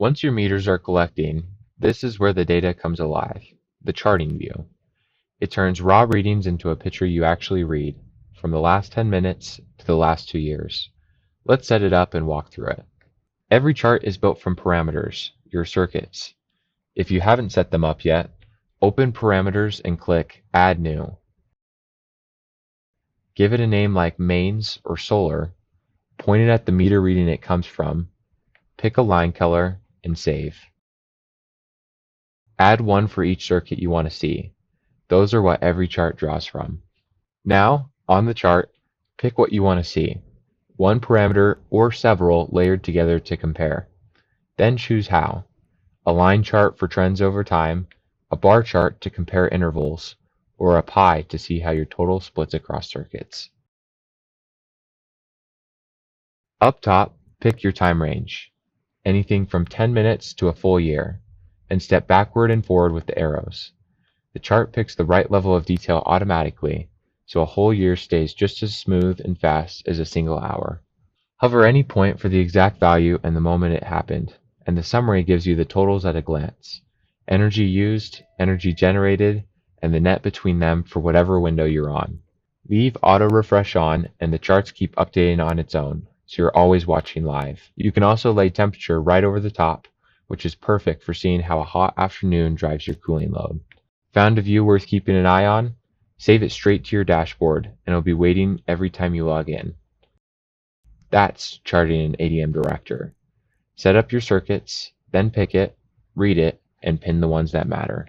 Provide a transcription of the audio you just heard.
Once your meters are collecting, this is where the data comes alive, the charting view. It turns raw readings into a picture you actually read, from the last 10 minutes to the last 2 years. Let's set it up and walk through it. Every chart is built from parameters, your circuits. If you haven't set them up yet, open Parameters and click Add New. Give it a name like Mains or Solar, point it at the meter reading it comes from, pick a line color, and save. Add one for each circuit you want to see. Those are what every chart draws from. Now, on the chart, pick what you want to see. One parameter or several layered together to compare. Then choose how. A line chart for trends over time, a bar chart to compare intervals, or a pie to see how your total splits across circuits. Up top, pick your time range, anything from 10 minutes to a full year, and step backward and forward with the arrows. The chart picks the right level of detail automatically, so a whole year stays just as smooth and fast as a single hour. Hover any point for the exact value and the moment it happened, and the summary gives you the totals at a glance. Energy used, energy generated, and the net between them for whatever window you're on. Leave auto refresh on and the charts keep updating on its own, so you're always watching live. You can also lay temperature right over the top, which is perfect for seeing how a hot afternoon drives your cooling load. Found a view worth keeping an eye on? Save it straight to your dashboard and it'll be waiting every time you log in. That's charting in ADM Director. Set up your circuits, then pick it, read it, and pin the ones that matter.